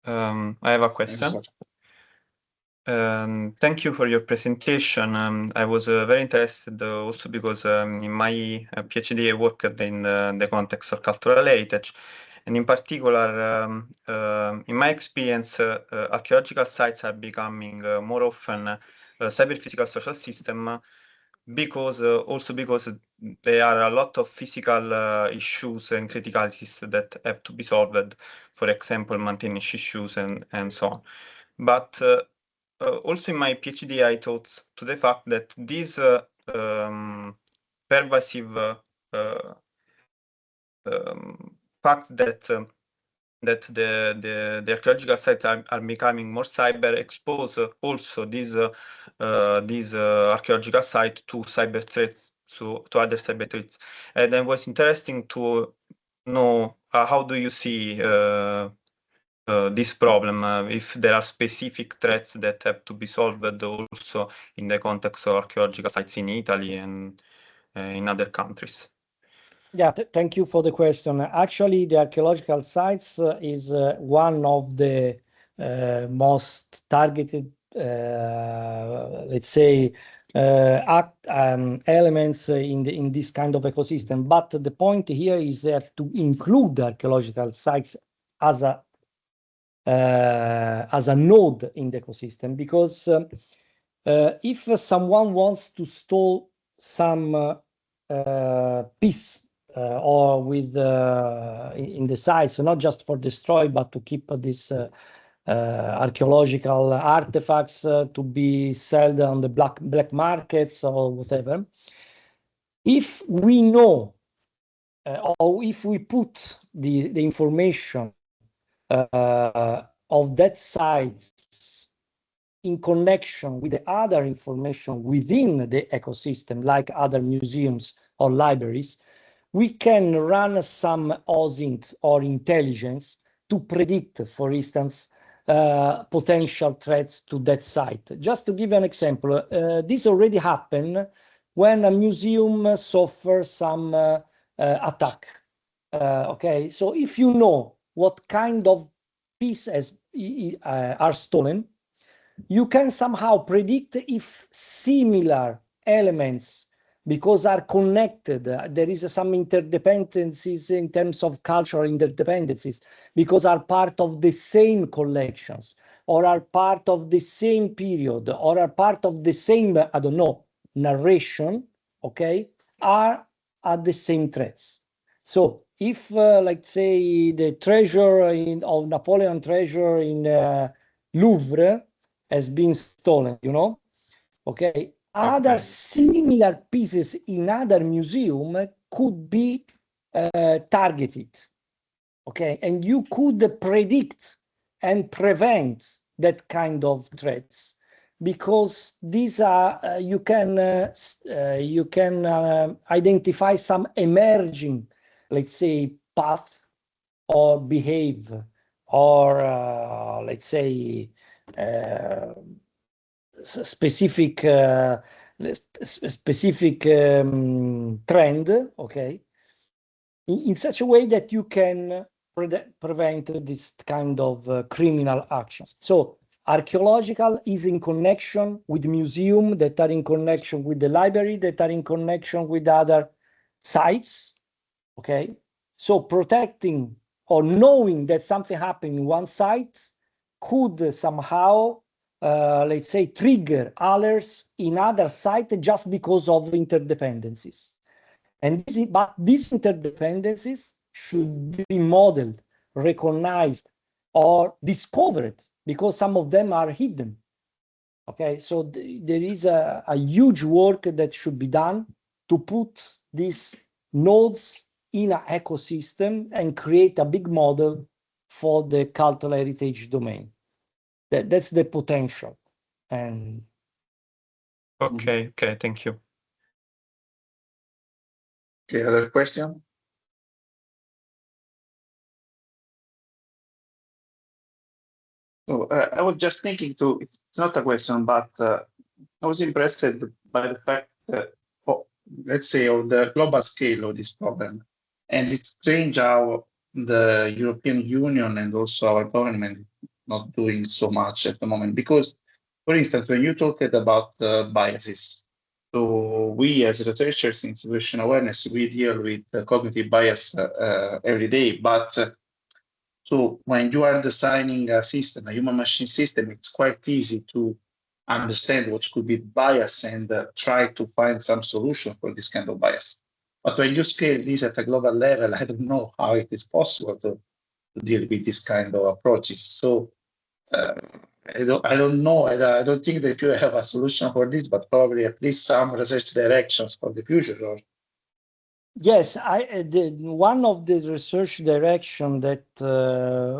I have a question. Thank you for your presentation. I was very interested also because in my PhD I worked in the context of cultural heritage, and in particular, in my experience, archaeological sites are becoming more often cyber-physical social system because there are a lot of physical issues and criticalities that have to be solved, for example, maintenance issues and so on. But also in my PhD, I thought to the fact that this pervasive fact that the archaeological sites are becoming more cyber exposed also these archaeological sites to cyber threats, to other cyber threats. And it was interesting to know how do you see this problem, if there are specific threats that have to be solved also in the context of archaeological sites in Italy and in other countries. Yeah, thank you for the question. Actually, the archaeological sites is one of the most targeted, let's say, elements in this kind of ecosystem. But the point here is that to include archaeological sites as a node in the ecosystem, because if someone wants to store some piece or with in the sites, not just for destroy, but to keep this archaeological artifacts to be sold on the black markets or whatever. If we know or if we put the information of that sites in connection with the other information within the ecosystem, like other museums or libraries, we can run some OSINT or intelligence to predict, for instance, potential threats to that site. Just to give an example, this already happened when a museum suffers some attack. Okay, so if you know what kind of pieces are stolen, you can somehow predict if similar elements, because are connected, there is some interdependencies in terms of cultural interdependencies, because are part of the same collections, or are part of the same period, or are part of the same, I don't know, narration, okay, are at the same threats. So if, let's say, the treasure of Napoleon treasure in Louvre has been stolen, you know, okay, other similar pieces in other museum could be targeted, okay, and you could predict and prevent that kind of threats, because these are you can identify some emerging, let's say, path or behave or let's say specific specific trend, okay, in such a way that you can prevent this kind of criminal actions. So archaeological is in connection with museum that are in connection with the library, that are in connection with other sites, okay? So protecting or knowing that something happened in one site could somehow, let's say, trigger alerts in other sites just because of interdependencies. But these interdependencies should be modeled, recognized, or discovered, because some of them are hidden. Okay, so there is a huge work that should be done to put these nodes in an ecosystem and create a big model for the cultural heritage domain. That's the potential. And okay, thank you. Okay, other question? So I was just thinking to, it's not a question, but I was impressed by the fact that, let's say, on the global scale of this problem. And it's strange how the European Union and also our government is not doing so much at the moment. Because, for instance, when you talked about biases, so we as researchers in situation awareness, we deal with cognitive bias every day. But so when you are designing a system, a human machine system, it's quite easy to understand what could be bias and try to find some solution for this kind of bias. But when you scale this at a global level, I don't know how it is possible to deal with this kind of approaches. So I don't know. I don't think that you have a solution for this, but probably at least some research directions for the future. Or yes, one of the research direction that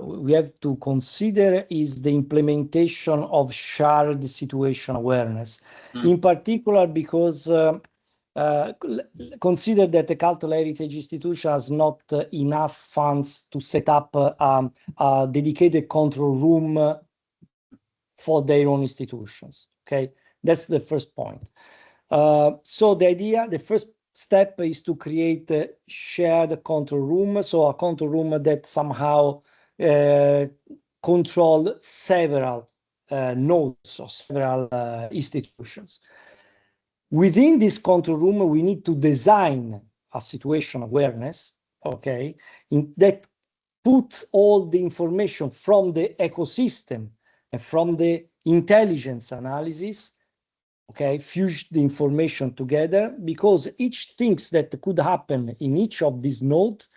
we have to consider is the implementation of shared situation awareness. In particular, because consider that the cultural heritage institution has not enough funds to set up a dedicated control room for their own institutions. Okay, that's the first point. So the first step is to create a shared control room, so a control room that somehow control several nodes or several institutions. Within this control room, we need to design a situation awareness, okay, that puts all the information from the ecosystem and from the intelligence analysis, okay, fuse the information together, because each thing that could happen in each of these nodes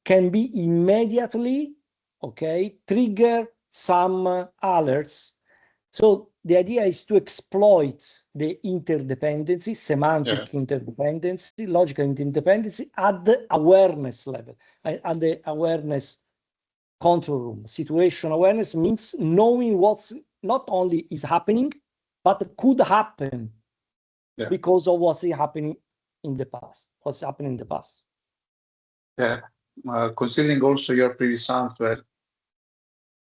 can be immediately, okay, trigger some alerts. So the idea is to exploit the interdependency, semantic interdependency, logical interdependency at the awareness level, at the awareness control room. Situation awareness means knowing what's not only is happening, but could happen because of what's happening in the past. What's happening in the past. Yeah, considering also your previous answer,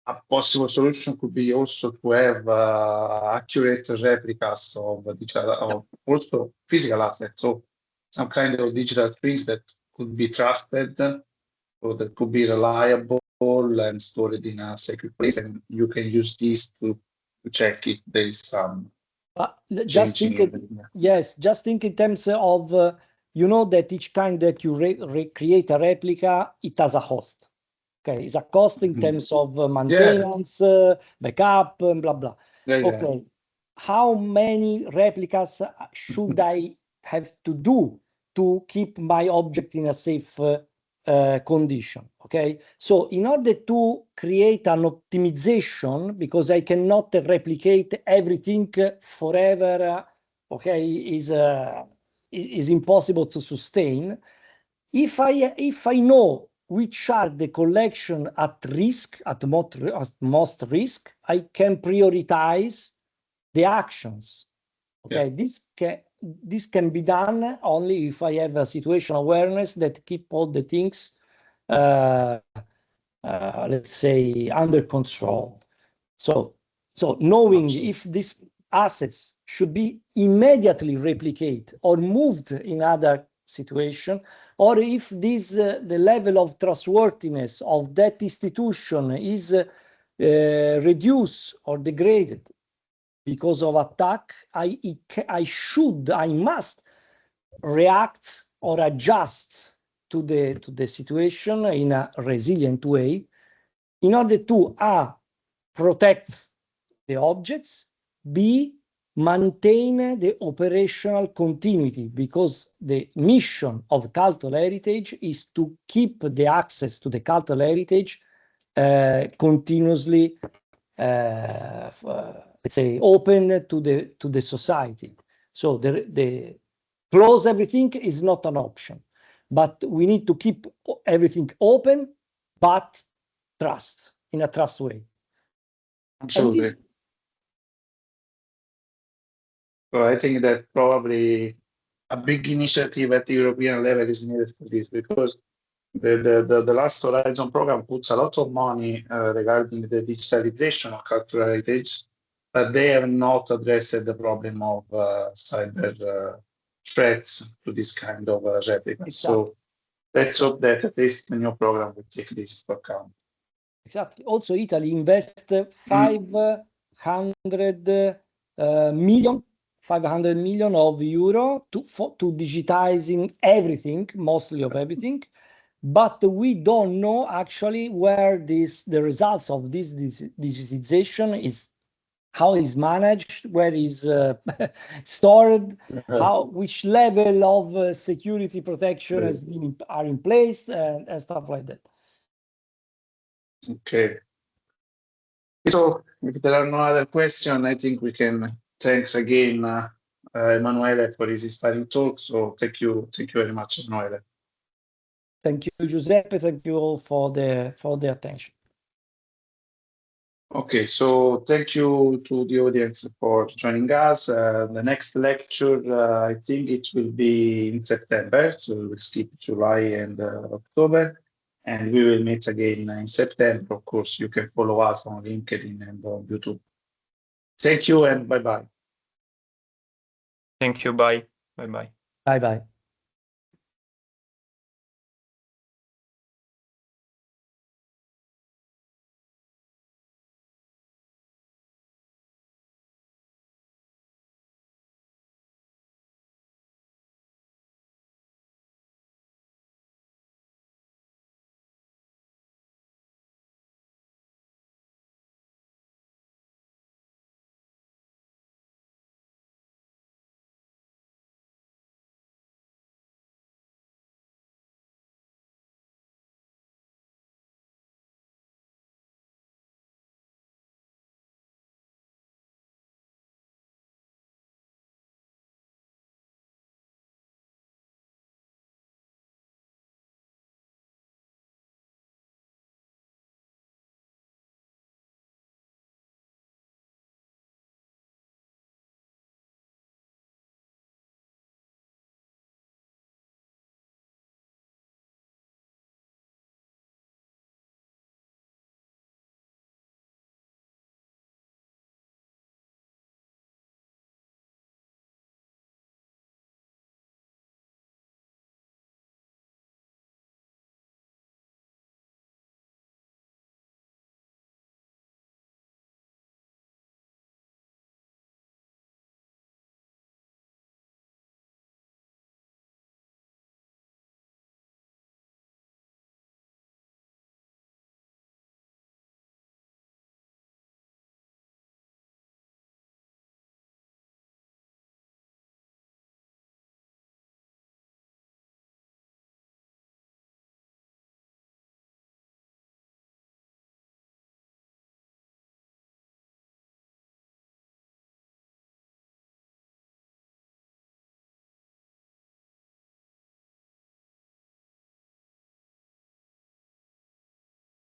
a possible solution could be also to have accurate replicas of digital, of also physical assets. So some kind of digital twins that could be trusted, or that could be reliable and stored in a secret place, and you can use this to check if there is some. Just think, just think in terms of, you know, that each time that you create a replica, it has a host. Okay, it's a cost in terms of maintenance, backup, and blah, blah. Okay, how many replicas should I have to do to keep my object in a safe condition? Okay, so in order to create an optimization, because I cannot replicate everything forever, okay, is impossible to sustain. If I know which are the collection at risk, at most risk, I can prioritize the actions. Okay, this can be done only if I have a situation awareness that keep all the things, let's say, under control. So knowing if these assets should be immediately replicated or moved in other situation, or if this the level of trustworthiness of that institution is reduced or degraded because of attack, I must react or adjust to the situation in a resilient way in order to A, protect the objects, B, maintain the operational continuity, because the mission of cultural heritage is to keep the access to the cultural heritage continuously, let's say, open to the society. So the close everything is not an option, but we need to keep everything open, but trust, in a trust way. Absolutely. So I think that probably a big initiative at the European level is needed for this, because the last Horizon program puts a lot of money regarding the digitalization of cultural heritage, but they have not addressed the problem of cyber threats to this kind of replicas. Exactly. So let's hope that at least the new program will take this into account. Exactly. Also, Italy invests 500 million of euro to digitizing everything, mostly of everything, but we don't know actually where the results of this digitization is, how is managed, where is stored, which level of security protection are in place, and stuff like that. Okay. So if there are no other questions, I think we can thanks again Emanuele for his inspiring talk. So thank you very much, Emanuele. Thank you, Giuseppe. Thank you all for the attention. Okay, so thank you to the audience for joining us. The next lecture, I think it will be in September, so we will skip July and October, and we will meet again in September. Of course, you can follow us on LinkedIn and on YouTube. Thank you and bye-bye. Thank you, bye. Bye-bye. Bye-bye.